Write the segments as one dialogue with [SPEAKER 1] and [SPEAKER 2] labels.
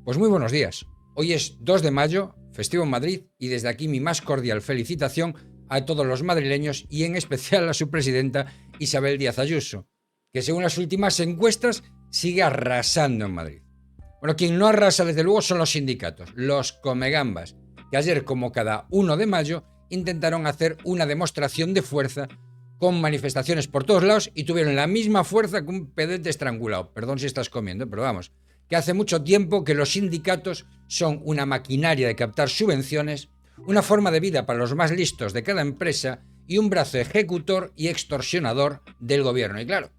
[SPEAKER 1] Pues muy buenos días. Hoy es 2 de mayo, festivo en Madrid, y desde aquí mi más cordial felicitación a todos los madrileños y en especial a su presidenta Isabel Díaz Ayuso, que según las últimas encuestas sigue arrasando en Madrid. Bueno, quien no arrasa desde luego son los sindicatos, los comegambas, que ayer, como cada 1 de mayo, intentaron hacer una demostración de fuerza con manifestaciones por todos lados y tuvieron la misma fuerza que un pedete estrangulado. Perdón si estás comiendo, pero vamos, que hace mucho tiempo que los sindicatos son una maquinaria de captar subvenciones, una forma de vida para los más listos de cada empresa y un brazo ejecutor y extorsionador del gobierno. Y claro,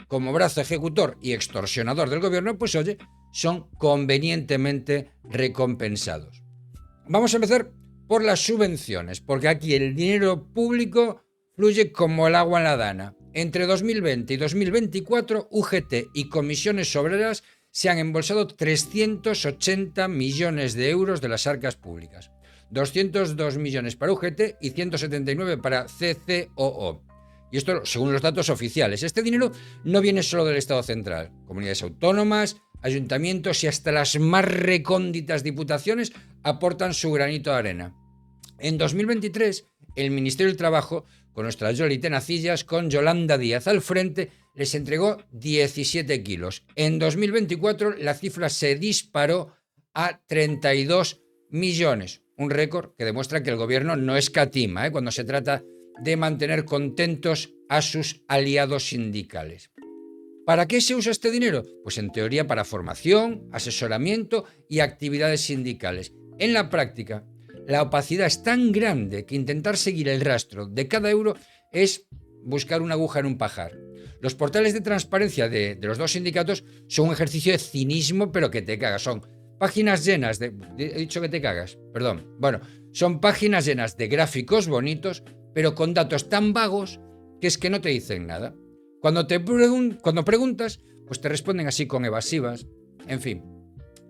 [SPEAKER 1] como brazo ejecutor y extorsionador del gobierno, pues oye, son convenientemente recompensados. Vamos a empezar por las subvenciones, porque aquí el dinero público fluye como el agua en la dana. Entre 2020 y 2024, UGT y comisiones obreras se han embolsado 380 millones de euros de las arcas públicas. 202 millones para UGT y 179 para CCOO. Y esto según los datos oficiales. Este dinero no viene solo del Estado central. Comunidades autónomas, ayuntamientos y hasta las más recónditas diputaciones aportan su granito de arena. En 2023, el Ministerio del Trabajo, con nuestra Yoli Tenacillas, con Yolanda Díaz al frente, les entregó 17 kilos. En 2024 la cifra se disparó a 32 millones. Un récord que demuestra que el gobierno no escatima cuando se trata de mantener contentos a sus aliados sindicales. ¿Para qué se usa este dinero? Pues en teoría para formación, asesoramiento y actividades sindicales. En la práctica, la opacidad es tan grande que intentar seguir el rastro de cada euro es buscar una aguja en un pajar. Los portales de transparencia de los dos sindicatos son un ejercicio de cinismo, pero que te cagas. Son páginas llenas de... He dicho que te cagas, perdón. Bueno, son páginas llenas de gráficos bonitos, pero con datos tan vagos que es que no te dicen nada. Cuando preguntas, pues te responden así con evasivas. En fin,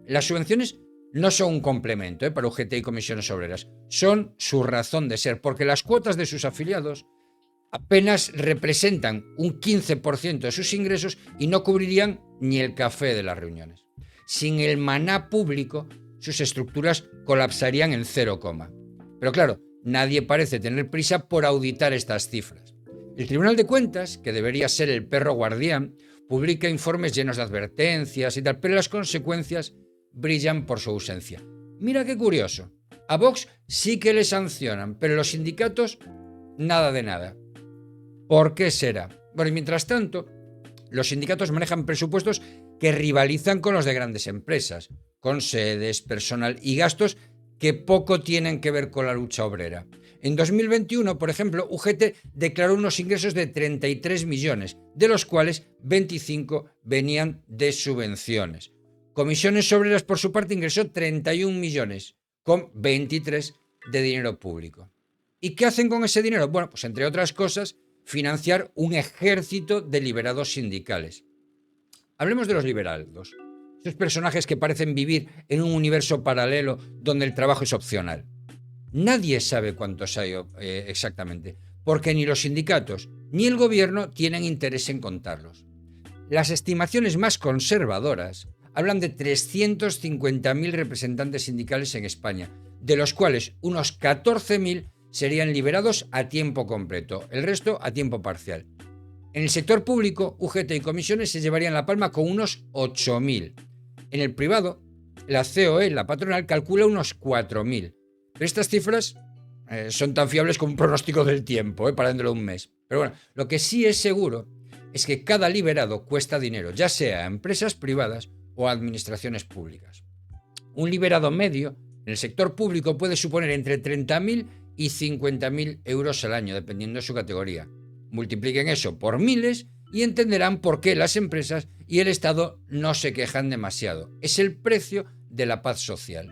[SPEAKER 1] las subvenciones no son un complemento para UGT y comisiones obreras. Son su razón de ser, porque las cuotas de sus afiliados apenas representan un 15% de sus ingresos y no cubrirían ni el café de las reuniones. Sin el maná público, sus estructuras colapsarían en 0, pero claro, nadie parece tener prisa por auditar estas cifras. El Tribunal de Cuentas, que debería ser el perro guardián, publica informes llenos de advertencias y tal, pero las consecuencias brillan por su ausencia. Mira qué curioso. A Vox sí que le sancionan, pero los sindicatos nada de nada. ¿Por qué será? Bueno, y mientras tanto, los sindicatos manejan presupuestos que rivalizan con los de grandes empresas, con sedes, personal y gastos que poco tienen que ver con la lucha obrera. En 2021, por ejemplo, UGT declaró unos ingresos de 33 millones, de los cuales 25 venían de subvenciones. Comisiones Obreras, por su parte, ingresó 31 millones, con 23 de dinero público. ¿Y qué hacen con ese dinero? Bueno, pues entre otras cosas, financiar un ejército de liberados sindicales. Hablemos de los liberados, esos personajes que parecen vivir en un universo paralelo donde el trabajo es opcional. Nadie sabe cuántos hay exactamente, porque ni los sindicatos ni el gobierno tienen interés en contarlos. Las estimaciones más conservadoras hablan de 350.000 representantes sindicales en España, de los cuales unos 14.000 serían liberados a tiempo completo, el resto a tiempo parcial. En el sector público, UGT y comisiones se llevarían la palma con unos 8.000. En el privado, la COE, la patronal, calcula unos 4.000. Pero estas cifras son tan fiables como un pronóstico del tiempo, para dentro de un mes. Pero bueno, lo que sí es seguro es que cada liberado cuesta dinero, ya sea a empresas privadas o a administraciones públicas. Un liberado medio en el sector público puede suponer entre 30.000 y 50.000 euros al año, dependiendo de su categoría. Multipliquen eso por miles y entenderán por qué las empresas y el Estado no se quejan demasiado. Es el precio de la paz social.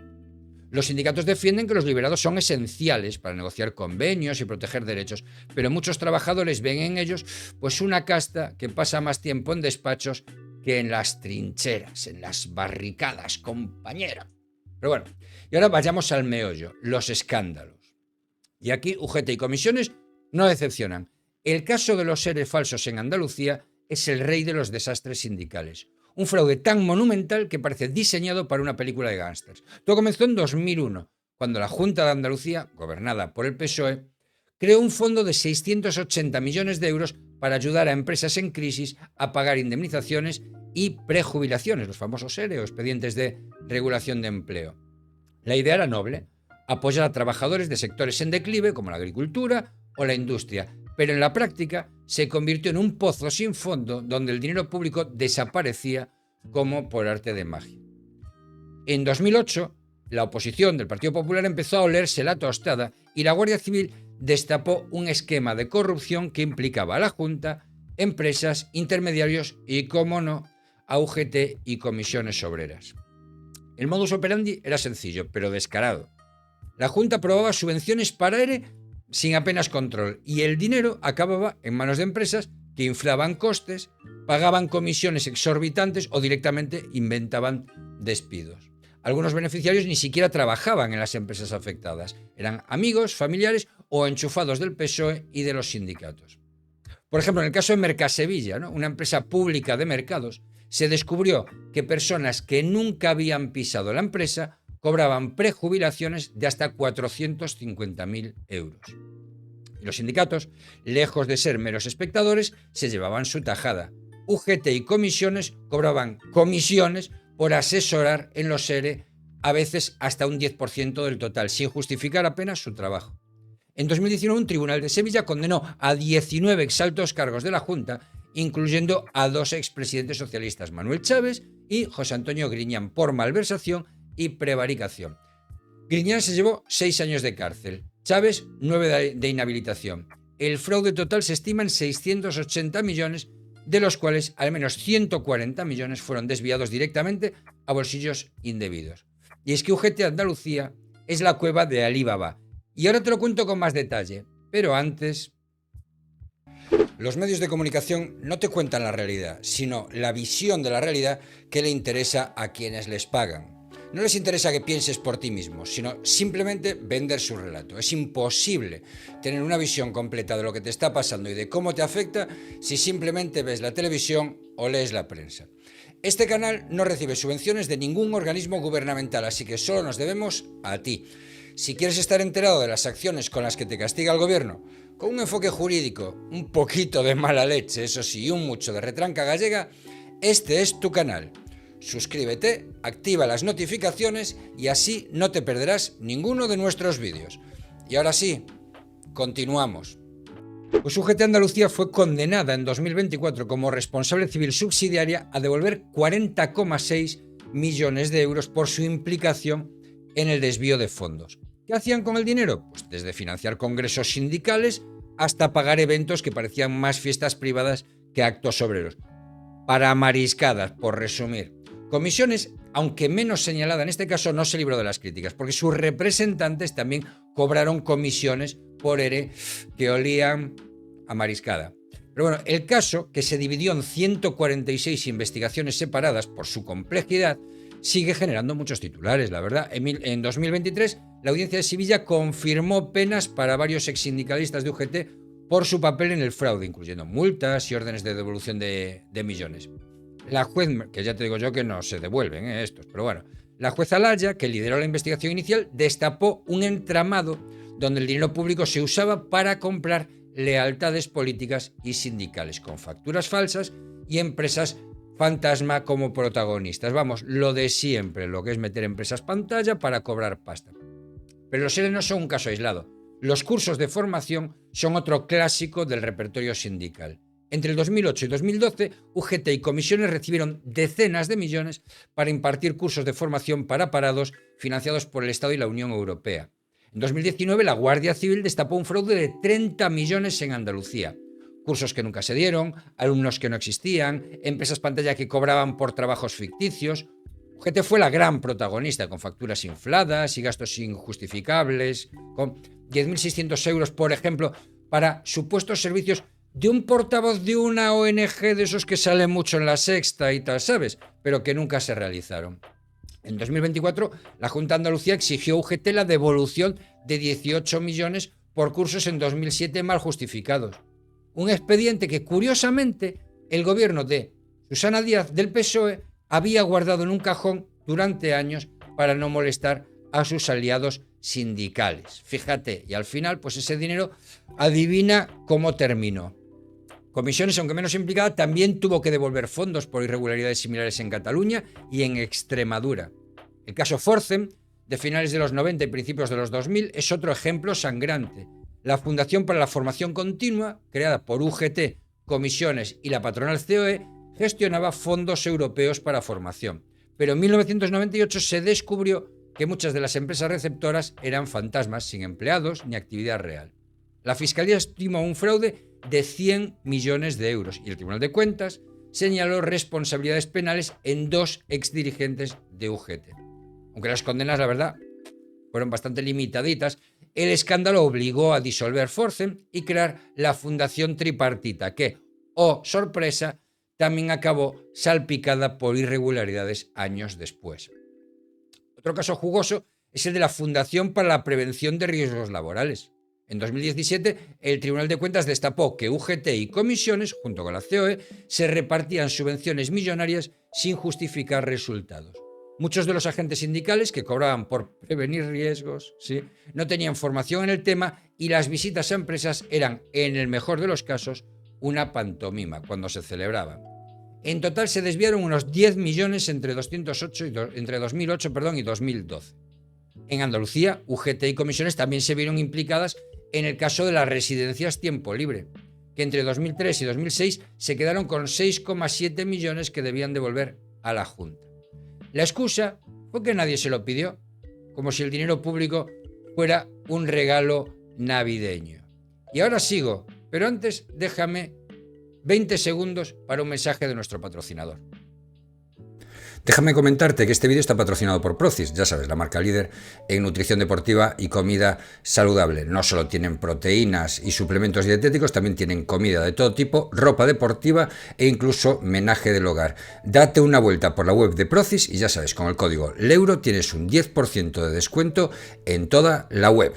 [SPEAKER 1] Los sindicatos defienden que los liberados son esenciales para negociar convenios y proteger derechos, pero muchos trabajadores ven en ellos pues una casta que pasa más tiempo en despachos que en las trincheras, en las barricadas, compañero. Pero bueno, y ahora vayamos al meollo, los escándalos. Y aquí UGT y comisiones no decepcionan. El caso de los ERE falsos en Andalucía es el rey de los desastres sindicales. Un fraude tan monumental que parece diseñado para una película de gángsters. Todo comenzó en 2001, cuando la Junta de Andalucía, gobernada por el PSOE, creó un fondo de 680 millones de euros para ayudar a empresas en crisis a pagar indemnizaciones y prejubilaciones, los famosos ERE o expedientes de regulación de empleo. La idea era noble: apoyar a trabajadores de sectores en declive como la agricultura o la industria, pero en la práctica se convirtió en un pozo sin fondo donde el dinero público desaparecía como por arte de magia. En 2008, la oposición del Partido Popular empezó a olerse la tostada y la Guardia Civil destapó un esquema de corrupción que implicaba a la Junta, empresas, intermediarios y, como no, a UGT y comisiones obreras. El modus operandi era sencillo, pero descarado. La Junta aprobaba subvenciones para ERE sin apenas control y el dinero acababa en manos de empresas que inflaban costes, pagaban comisiones exorbitantes o directamente inventaban despidos. Algunos beneficiarios ni siquiera trabajaban en las empresas afectadas, eran amigos, familiares o enchufados del PSOE y de los sindicatos. Por ejemplo, en el caso de Mercasevilla, ¿no?, una empresa pública de mercados, se descubrió que personas que nunca habían pisado la empresa cobraban prejubilaciones de hasta 450.000 euros. Y los sindicatos, lejos de ser meros espectadores, se llevaban su tajada. UGT y comisiones cobraban comisiones por asesorar en los ERE, a veces hasta un 10% del total, sin justificar apenas su trabajo. En 2019, un tribunal de Sevilla condenó a 19 exaltos cargos de la Junta, incluyendo a 2 expresidentes socialistas, Manuel Chávez y José Antonio Griñán, por malversación y prevaricación. Griñán se llevó 6 años de cárcel, Chávez 9 de inhabilitación. El fraude total se estima en 680 millones, de los cuales al menos 140 millones fueron desviados directamente a bolsillos indebidos. Y es que UGT Andalucía es la cueva de Alí Baba. Y ahora te lo cuento con más detalle, pero antes... Los medios de comunicación no te cuentan la realidad, sino la visión de la realidad que le interesa a quienes les pagan. No les interesa que pienses por ti mismo, sino simplemente vender su relato. Es imposible tener una visión completa de lo que te está pasando y de cómo te afecta si simplemente ves la televisión o lees la prensa. Este canal no recibe subvenciones de ningún organismo gubernamental, así que solo nos debemos a ti. Si quieres estar enterado de las acciones con las que te castiga el gobierno, con un enfoque jurídico, un poquito de mala leche, eso sí, y un mucho de retranca gallega, este es tu canal. Suscríbete, activa las notificaciones y así no te perderás ninguno de nuestros vídeos. Y ahora sí, continuamos. Pues UGT Andalucía fue condenada en 2024 como responsable civil subsidiaria a devolver 40,6 millones de euros por su implicación en el desvío de fondos. ¿Qué hacían con el dinero? Pues desde financiar congresos sindicales hasta pagar eventos que parecían más fiestas privadas que actos obreros. Para mariscadas, por resumir. Comisiones, aunque menos señalada en este caso, no se libró de las críticas, porque sus representantes también cobraron comisiones por ERE que olían a mariscada. Pero bueno, el caso, que se dividió en 146 investigaciones separadas por su complejidad, sigue generando muchos titulares, la verdad. En 2023, la Audiencia de Sevilla confirmó penas para varios exsindicalistas de UGT por su papel en el fraude, incluyendo multas y órdenes de devolución de millones. La juez, que ya te digo yo que no se devuelven estos, pero bueno, la juez Alaya, que lideró la investigación inicial, destapó un entramado donde el dinero público se usaba para comprar lealtades políticas y sindicales, con facturas falsas y empresas fantasma como protagonistas. Vamos, lo de siempre, lo que es meter empresas pantalla para cobrar pasta. Pero los ERE no son un caso aislado. Los cursos de formación son otro clásico del repertorio sindical. Entre el 2008 y 2012, UGT y comisiones recibieron decenas de millones para impartir cursos de formación para parados financiados por el Estado y la Unión Europea. En 2019, la Guardia Civil destapó un fraude de 30 millones en Andalucía. Cursos que nunca se dieron, alumnos que no existían, empresas pantalla que cobraban por trabajos ficticios. UGT fue la gran protagonista, con facturas infladas y gastos injustificables, con 10.600 euros, por ejemplo, para supuestos servicios de un portavoz de una ONG de esos que sale mucho en La Sexta y tal, ¿sabes? Pero que nunca se realizaron. En 2024, la Junta de Andalucía exigió a UGT la devolución de 18 millones por cursos en 2007 mal justificados. Un expediente que, curiosamente, el gobierno de Susana Díaz del PSOE había guardado en un cajón durante años para no molestar a sus aliados sindicales. Fíjate, y al final, pues ese dinero, adivina cómo terminó. Comisiones, aunque menos implicada, también tuvo que devolver fondos por irregularidades similares en Cataluña y en Extremadura. El caso Forcem, de finales de los 90 y principios de los 2000, es otro ejemplo sangrante. La Fundación para la Formación Continua, creada por UGT, Comisiones y la patronal COE, gestionaba fondos europeos para formación. Pero en 1998 se descubrió que muchas de las empresas receptoras eran fantasmas, sin empleados ni actividad real. La Fiscalía estimó un fraude de 100 millones de euros y el Tribunal de Cuentas señaló responsabilidades penales en 2 exdirigentes de UGT. Aunque las condenas, la verdad, fueron bastante limitaditas, el escándalo obligó a disolver Forcem y crear la Fundación Tripartita, que, oh sorpresa, también acabó salpicada por irregularidades años después. Otro caso jugoso es el de la Fundación para la Prevención de Riesgos Laborales. En 2017, el Tribunal de Cuentas destapó que UGT y Comisiones, junto con la COE, se repartían subvenciones millonarias sin justificar resultados. Muchos de los agentes sindicales que cobraban por prevenir riesgos, ¿sí?, no tenían formación en el tema y las visitas a empresas eran, en el mejor de los casos, una pantomima cuando se celebraban. En total se desviaron unos 10 millones entre 2008 y 2012. En Andalucía, UGT y Comisiones también se vieron implicadas en el caso de las residencias tiempo libre, que entre 2003 y 2006 se quedaron con 6,7 millones que debían devolver a la Junta. La excusa fue que nadie se lo pidió, como si el dinero público fuera un regalo navideño. Y ahora sigo, pero antes déjame 20 segundos para un mensaje de nuestro patrocinador. Déjame comentarte que este vídeo está patrocinado por Procis, ya sabes, la marca líder en nutrición deportiva y comida saludable. No solo tienen proteínas y suplementos dietéticos, también tienen comida de todo tipo, ropa deportiva e incluso menaje del hogar. Date una vuelta por la web de Procis y ya sabes, con el código LEURO tienes un 10% de descuento en toda la web.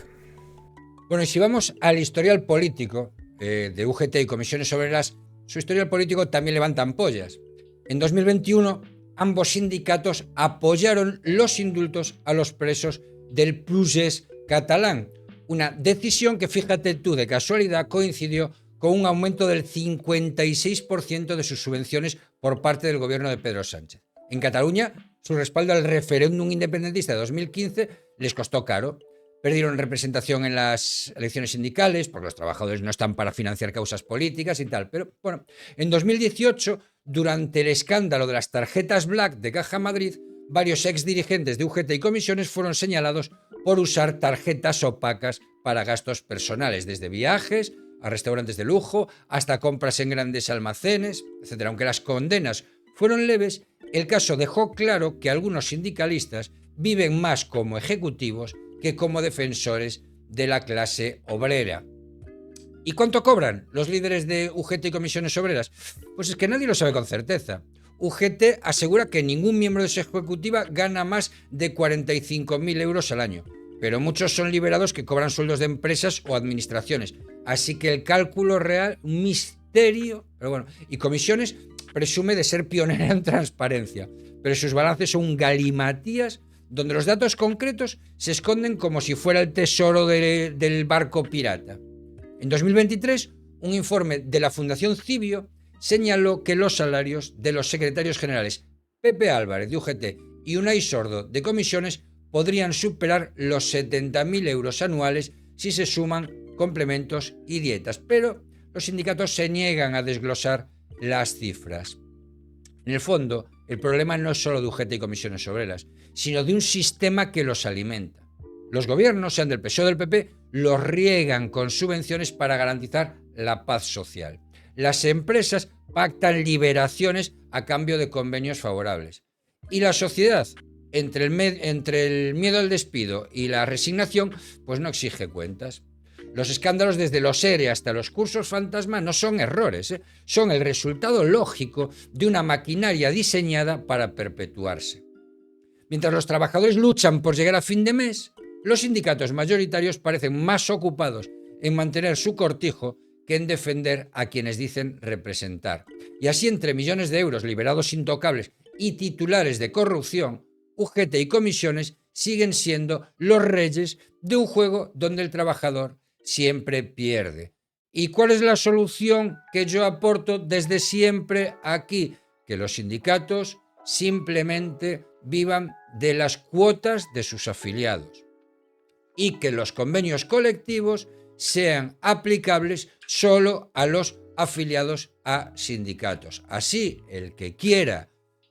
[SPEAKER 1] Bueno, y si vamos al historial político de UGT y Comisiones Obreras, su historial político también levanta ampollas. En 2021... ambos sindicatos apoyaron los indultos a los presos del procés catalán, una decisión que, fíjate tú, de casualidad coincidió con un aumento del 56% de sus subvenciones por parte del gobierno de Pedro Sánchez. En Cataluña, su respaldo al referéndum independentista de 2015 les costó caro. Perdieron representación en las elecciones sindicales, porque los trabajadores no están para financiar causas políticas y tal. Pero bueno, en 2018, durante el escándalo de las tarjetas Black de Caja Madrid, varios exdirigentes de UGT y Comisiones fueron señalados por usar tarjetas opacas para gastos personales, desde viajes a restaurantes de lujo hasta compras en grandes almacenes, etc. Aunque las condenas fueron leves, el caso dejó claro que algunos sindicalistas viven más como ejecutivos que como defensores de la clase obrera. ¿Y cuánto cobran los líderes de UGT y Comisiones Obreras? Pues es que nadie lo sabe con certeza. UGT asegura que ningún miembro de su ejecutiva gana más de 45.000 euros al año, pero muchos son liberados que cobran sueldos de empresas o administraciones. Así que el cálculo real, un misterio. Pero bueno, y Comisiones presume de ser pionera en transparencia, pero sus balances son galimatías donde los datos concretos se esconden como si fuera el tesoro del barco pirata. En 2023, un informe de la Fundación Cibio señaló que los salarios de los secretarios generales Pepe Álvarez de UGT y Unai Sordo de Comisiones podrían superar los 70.000 euros anuales si se suman complementos y dietas, pero los sindicatos se niegan a desglosar las cifras. En el fondo, el problema no es solo de UGT y Comisiones Obreras, sino de un sistema que los alimenta. Los gobiernos, sean del PSOE o del PP, los riegan con subvenciones para garantizar la paz social. Las empresas pactan liberaciones a cambio de convenios favorables. Y la sociedad, entre el miedo al despido y la resignación, pues no exige cuentas. Los escándalos desde los ERE hasta los cursos fantasma no son errores, son el resultado lógico de una maquinaria diseñada para perpetuarse. Mientras los trabajadores luchan por llegar a fin de mes, los sindicatos mayoritarios parecen más ocupados en mantener su cortijo que en defender a quienes dicen representar. Y así, entre millones de euros liberados intocables y titulares de corrupción, UGT y comisiones siguen siendo los reyes de un juego donde el trabajador siempre pierde. ¿Y cuál es la solución que yo aporto desde siempre aquí? Que los sindicatos simplemente vivan de las cuotas de sus afiliados y que los convenios colectivos sean aplicables solo a los afiliados a sindicatos. Así, el que quiera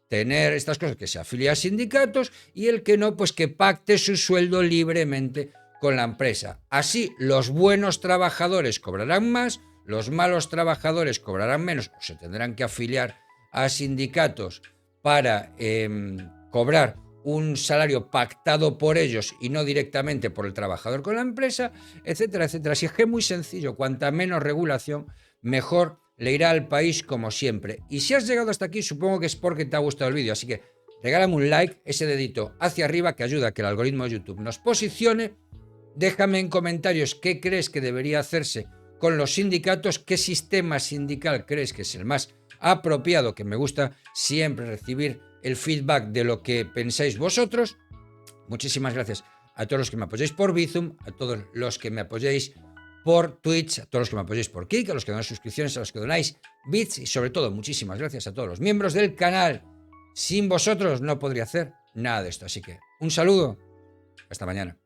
[SPEAKER 1] tener estas cosas, que se afilie a sindicatos, y el que no, pues que pacte su sueldo libremente con la empresa. Así, los buenos trabajadores cobrarán más, los malos trabajadores cobrarán menos, o se tendrán que afiliar a sindicatos para cobrar un salario pactado por ellos y no directamente por el trabajador con la empresa, etcétera, etcétera. Así es que es muy sencillo, cuanta menos regulación, mejor le irá al país como siempre. Y si has llegado hasta aquí, supongo que es porque te ha gustado el vídeo, así que regálame un like, ese dedito hacia arriba que ayuda a que el algoritmo de YouTube nos posicione. Déjame en comentarios qué crees que debería hacerse con los sindicatos, qué sistema sindical crees que es el más apropiado, que me gusta siempre recibir el feedback de lo que pensáis vosotros. Muchísimas gracias a todos los que me apoyáis por Bizum, a todos los que me apoyáis por Twitch, a todos los que me apoyáis por Kik, a los que donáis suscripciones, a los que donáis bits y sobre todo muchísimas gracias a todos los miembros del canal. Sin vosotros no podría hacer nada de esto, así que un saludo, hasta mañana.